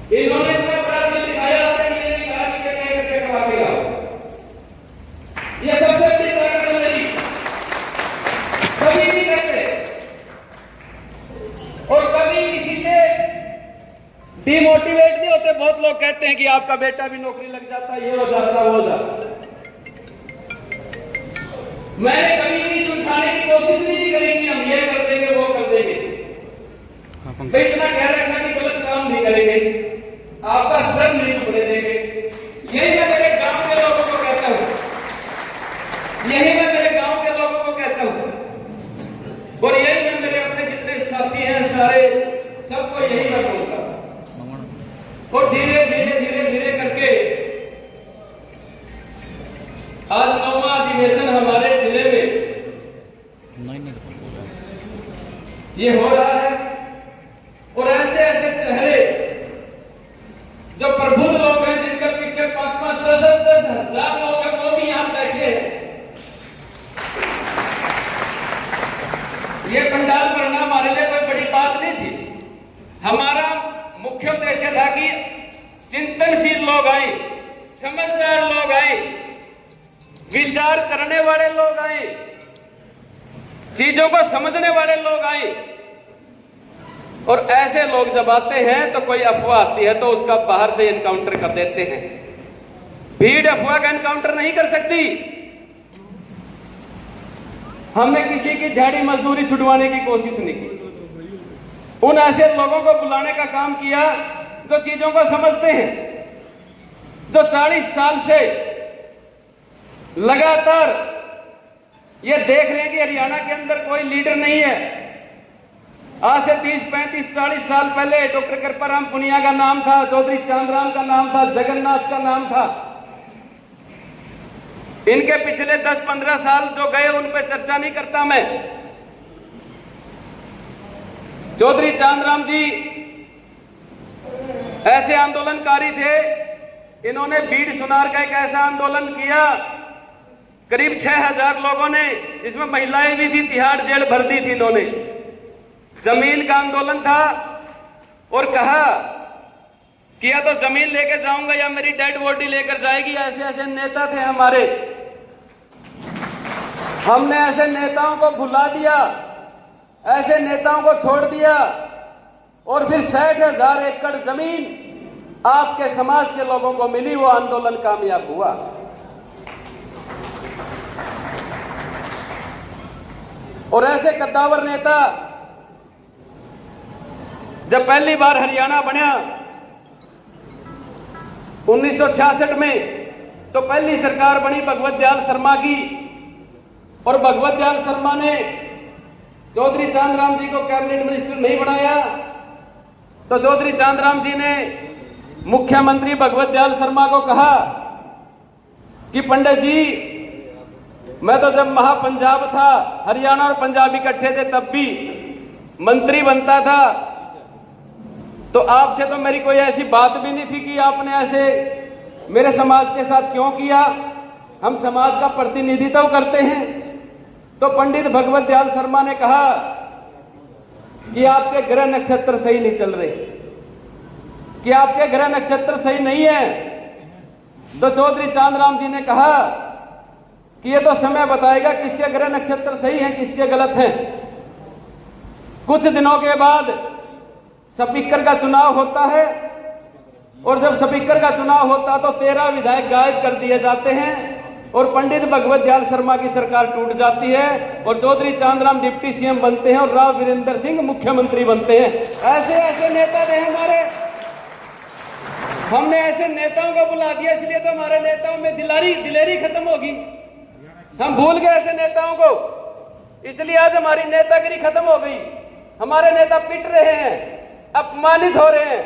इन्होंने अपना अपराध नहीं दिखाया, अपने लिए नहीं कहा कि बेटा एक रुपये कमा के लाओ। ये सबसे बड़ी ताकत है मेरी, कभी नहीं करते और कभी किसी से डिमोटिवेट नहीं होते। बहुत लोग कहते हैं कि आपका बेटा भी नौकरी लग जाता, ये हो जाता, वो हो जाता। मैंने कभी भी सुलझाने की कोशिश नहीं करी कि हम ये कर देंगे, वो कर देंगे। मैं इतना कह रखा कि गलत काम नहीं करेंगे, आपका सर नहीं झुकने देंगे। यही मैं मेरे गांव के लोगों को कहता हूं, यही मैं मेरे गांव के लोगों को कहता हूं और यही मैं मेरे अपने जितने साथी हैं सारे सबको यही मैं बोलता हूं। और धीरे धीरे धीरे धीरे करके आज 9वां अधिवेशन हमारे जिले में ये हो रहा है और ऐसे ऐसे चेहरे जो प्रबुद्ध लोग हैं, जिनके पीछे 5-5, 10-10 हजार लोग हैं, वो भी यहां बैठे हैं। ये पंडाल भरना हमारे लिए कोई बड़ी बात नहीं थी। हमारा मुख्य उद्देश्य था कि चिंतनशील लोग आए, समझदार लोग आए, विचार करने वाले लोग आए, चीजों को समझने वाले लोग आए। और ऐसे लोग जब आते हैं तो कोई अफवाह आती है तो उसका बाहर से एनकाउंटर कर देते हैं। भीड़ अफवाह का एनकाउंटर नहीं कर सकती। हमने किसी की झाड़ी मजदूरी छुड़वाने की कोशिश नहीं की। उन ऐसे लोगों को बुलाने का काम किया जो चीजों को समझते हैं, जो 40 साल से लगातार ये देख रहे हैं कि हरियाणा के अंदर कोई लीडर नहीं है। आज से 30, 35, 40 साल पहले डॉक्टर कृपाराम पुनिया का नाम था, चौधरी चांदराम का नाम था, जगन्नाथ का नाम था। इनके पिछले 10-15 साल जो गए उन पर चर्चा नहीं करता मैं। चौधरी चांदराम जी ऐसे आंदोलनकारी थे, इन्होंने बीड़ सुनार का एक ऐसा आंदोलन किया, करीब 6000 लोगों ने, जिसमें महिलाएं भी थी, तिहाड़ जेल भर दी थी इन्होंने। जमीन का आंदोलन था और कहा कि या तो जमीन लेके जाऊंगा या मेरी डेड बॉडी लेकर जाएगी। ऐसे ऐसे नेता थे हमारे। हमने ऐसे नेताओं को भुला दिया, ऐसे नेताओं को छोड़ दिया और फिर 60,000 एकड़ जमीन आपके समाज के लोगों को मिली। वो आंदोलन कामयाब हुआ। और ऐसे कद्दावर नेता जब पहली बार हरियाणा बना 1966 में, तो पहली सरकार बनी भगवत दयाल शर्मा की और भगवत दयाल शर्मा ने चौधरी चांदराम जी को कैबिनेट मिनिस्टर नहीं बनाया, तो चौधरी चांदराम जी ने मुख्यमंत्री भगवत दयाल शर्मा को कहा कि पंडित जी, मैं तो जब महापंजाब था, हरियाणा और पंजाब इकट्ठे थे, तब भी मंत्री बनता था, तो आपसे तो मेरी कोई ऐसी बात भी नहीं थी कि आपने ऐसे मेरे समाज के साथ क्यों किया। हम समाज का प्रतिनिधित्व करते हैं। तो पंडित भगवत दयाल शर्मा ने कहा कि आपके ग्रह नक्षत्र सही नहीं चल रहे, कि आपके ग्रह नक्षत्र सही नहीं है। तो चौधरी चांदराम जी ने कहा कि ये तो समय बताएगा किसके ग्रह नक्षत्र सही हैं, किसके गलत हैं। कुछ दिनों के बाद स्पीकर का चुनाव होता है और जब स्पीकर का चुनाव होता तो 13 विधायक गायब कर दिए जाते हैं और पंडित भगवत दयाल शर्मा की सरकार टूट जाती है और चौधरी चांदराम डिप्टी सीएम बनते हैं और राव वीरेंद्र सिंह मुख्यमंत्री बनते हैं। ऐसे ऐसे नेता थे हमारे। हमने ऐसे नेताओं को बुला दिया, इसलिए तो हमारे नेताओं में दिलेरी खत्म होगी। हम भूल गए ऐसे नेताओं को, इसलिए आज हमारी नेतागिरी खत्म हो गई। हमारे नेता पिट रहे हैं, अपमानित हो रहे हैं।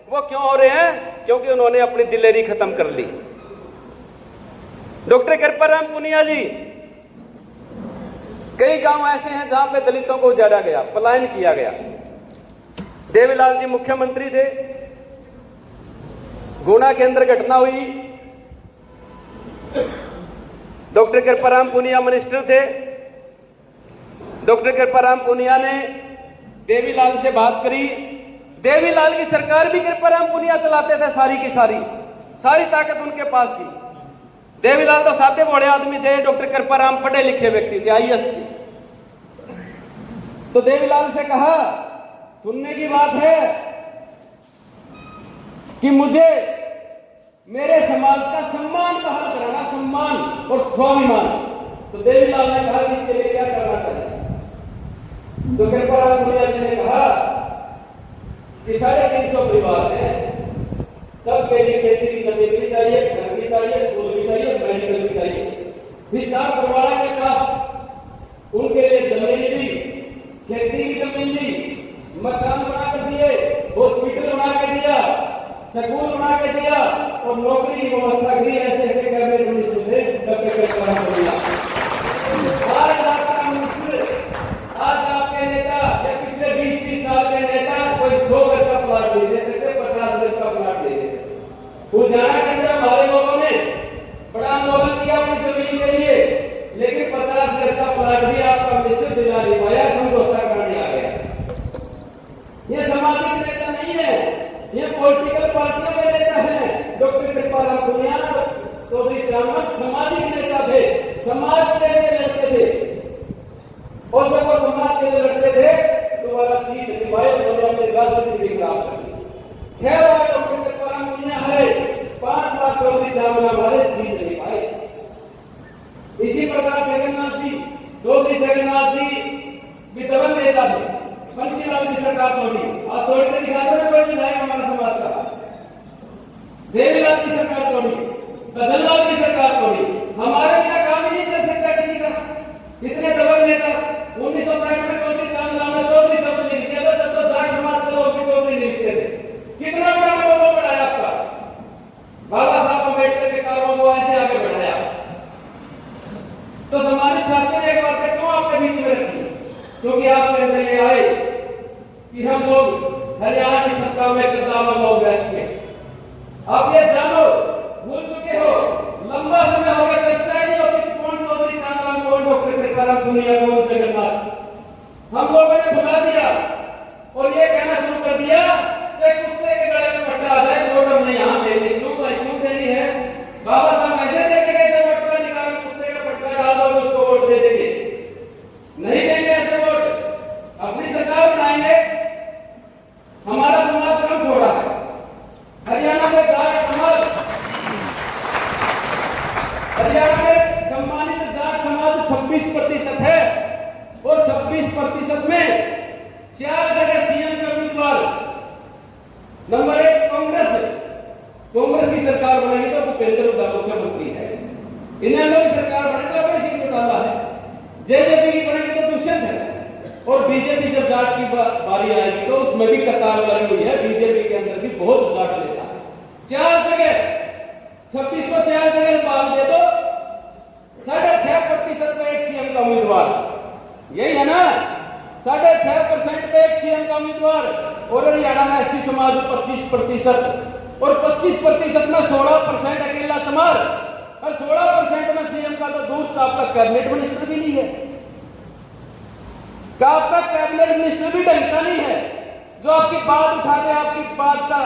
वो क्यों हो रहे हैं? क्योंकि उन्होंने अपनी दिलेरी खत्म कर ली। डॉक्टर कृपाराम पुनिया जी, कई गांव ऐसे हैं जहां पे दलितों को उजाड़ा गया, पलायन किया गया। देवीलाल जी मुख्यमंत्री थे, गुना के अंदर घटना हुई, डॉक्टर कृपाराम पुनिया मिनिस्टर थे। डॉक्टर कृपाराम पुनिया ने देवीलाल से बात करी, देवीलाल की सरकार भी कृपाराम पुनिया चलाते थे, सारी की सारी ताकत उनके पास थी। देवीलाल तो सादे बड़े आदमी थे, डॉक्टर कृपाराम पढ़े लिखे व्यक्ति थे, आईएएस थे। तो देवीलाल से कहा, सुनने की बात है कि मुझे मेरे समाज का सम्मान बहाल कराना, सम्मान और स्वाभिमान। तो देवीलाल ने कहा कि इसके लिए क्या करना चाहिए। तो कृपाराम पुनिया जी ने कहा कि 350 परिवार हैं, सबके लिए खेती की जमीन भी चाहिए, घर भी चाहिए, स्कूल भी चाहिए, मेडिकल भी चाहिए। फिर 7 परिवार के पास उनके लिए जमीन भी, खेती की जमीन भी, मकान बना कर दिए, हॉस्पिटल बना के दिया, स्कूल बना के दिया और नौकरी की व्यवस्था की। ऐसे ऐसे कैबिनेट मिनिस्टर थे डॉक्टर कृपाराम पुनिया। आज आपका मिनिस्टर, आज आपके नेता या पिछले 20-30 साल के नेता कोई 100 गज का प्लाट नहीं दे सकते, 50 गज का प्लाट नहीं दे सकते। उजाला के अंदर हमारे लोगों ने बड़ा आंदोलन किया अपनी जमीन के लिए, लेकिन 50 गज का प्लाट भी आपका मिनिस्टर दिला नहीं पाया, समझौता करने आ गया। ये सामाजिक नेता नहीं है, ये पॉलिटिकल पार्टियों के नेता हैं। डॉक्टर कृपाराम पुनिया चौधरी चामक सामाजिक नेता थे, समाज के लिए लड़ते थे और जब वो समाज के लिए लड़ते थे तो वाला चीज निभाए, उन्होंने राजनीति भी खराब कर दी। 6 बार डॉक्टर कृपाराम पुनिया हारे, 5 बार चौधरी चामक हमारे जीत नहीं पाए। इसी प्रकार जगन्नाथ जी, चौधरी जगन्नाथ जी भी दबंग नेता थे। बंसीलाल की सरकार तोड़ी, आज तोड़ के दिखा दो, कोई विधायक हमारा समाज का। देवीलाल की सरकार तोड़ी, बदललाल की सरकार तोड़ी, हमारे बिना काम ही नहीं चल सकता किसी का। कितने दबंग नेता 1960 में चौधरी चांदलाल ने चौधरी शब्द लिख दिया था, जब तो जाट समाज के लोग भी चौधरी लिखते थे। कितना बड़ा लोगों बढ़ाया आपका बाबा साहब अम्बेडकर के कार्यों को ऐसे आगे बढ़ाया। तो हमारे साथियों ने एक बात क्यों आपके बीच में रखी, क्योंकि आपके अंदर ये आए कि हम लोग हरियाणा की सत्ता में कद्दावर लोग बैठे। आप ये जानो, भूल चुके हो, लंबा समय हो गया, चर्चा ही नहीं होती कौन चौधरी चांदलाल, कौन डॉक्टर कृपाराम पुनिया, कौन जगन्नाथ। हम लोगों ने भुला दिया और ये कहना शुरू कर दिया कि कुत्ते के गले में पट्टा आ जाए, वोट हमने यहाँ देनी। क्यों देनी है? बाबा साहब ऐसे देके गए थे, पट्टा निकाल, कुत्ते का पट्टा डाल दो, उसको वोट दे देंगे। नहीं देंगे ऐसे वोट, अपनी सरकार बनाएंगे। हमारा समाज कम थोड़ा है, हरियाणा में जाट समाज, हरियाणा में सम्मानित जाट समाज 26% है और 26% में 4 जगह सीएम के उम्मीदवार। नंबर 1 कांग्रेस की सरकार बनेगी तो भूपेंद्र हुड्डा मुख्यमंत्री है, इन्हें लोग सरकार बनेगा अपने सिंह चौटाला है। जेजेपी की बनेगी तो दुष्यंत है और बीजेपी जब जाट की बारी आएगी तो उसमें भी कतार लगी हुई है। बीजेपी के अंदर भी बहुत जाट नेता है। 4 जगह 26 को 4 जगह बाल दे दो, 6.5% पे एक सीएम का उम्मीदवार, यही है ना, 6.5% पे एक सीएम का उम्मीदवार। और हरियाणा में एससी समाज 25% और 25% में 16% अकेला चमार और 16% में सीएम का तो दूर का आपका कैबिनेट मिनिस्टर भी नहीं है, का आपका कैबिनेट मिनिस्टर भी ढंगता नहीं है जो आपकी बात उठा दे, आपकी बात का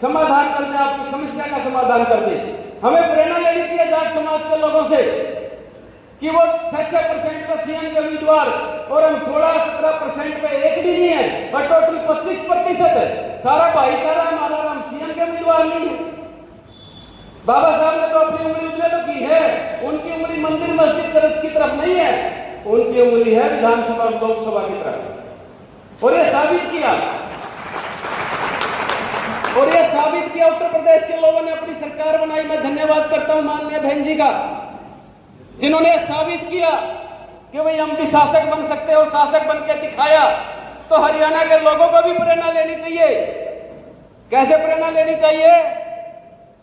समाधान कर दे, आपकी समस्या का समाधान कर दे। हमें प्रेरणा लेनी चाहिए जाट समाज के लोगों से कि वो 6% पे सीएम के उम्मीदवार और हम 16-17% पे एक भी नहीं है, पर टोटल 25% है। सारा भाईचारा हमारा, हम सीएम के उम्मीदवार नहीं है। बाबा साहब ने तो अपनी उंगली उजले तो की है, उनकी उंगली मंदिर मस्जिद चर्च की तरफ नहीं है, उनकी उंगली है विधानसभा और लोकसभा की तरफ। और ये साबित किया उत्तर प्रदेश के लोगों ने अपनी सरकार बनाई। मैं धन्यवाद करता हूं माननीय बहन जी का, जिन्होंने साबित किया कि भाई हम भी शासक बन सकते हो, शासक बन के दिखाया। तो हरियाणा के लोगों को भी प्रेरणा लेनी चाहिए। कैसे प्रेरणा लेनी चाहिए?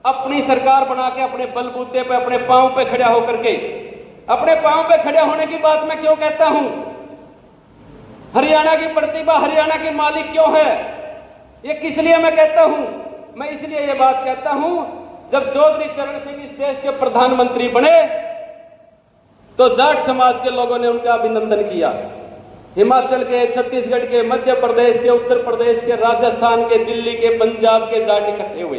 अपनी सरकार बना के अपने बलबूते पे, अपने पांव पे खड़ा होकर के। अपने पांव पे खड़े होने की बात मैं क्यों कहता हूं? हरियाणा की प्रतिभा, हरियाणा के मालिक क्यों है, ये किस लिए मैं कहता हूं? मैं इसलिए ये बात कहता हूं, जब चौधरी चरण सिंह इस देश के प्रधानमंत्री बने तो जाट समाज के लोगों ने उनका अभिनंदन किया। हिमाचल के, छत्तीसगढ़ के, मध्य प्रदेश के, उत्तर प्रदेश के, राजस्थान के, दिल्ली के, पंजाब के जाट इकट्ठे हुए।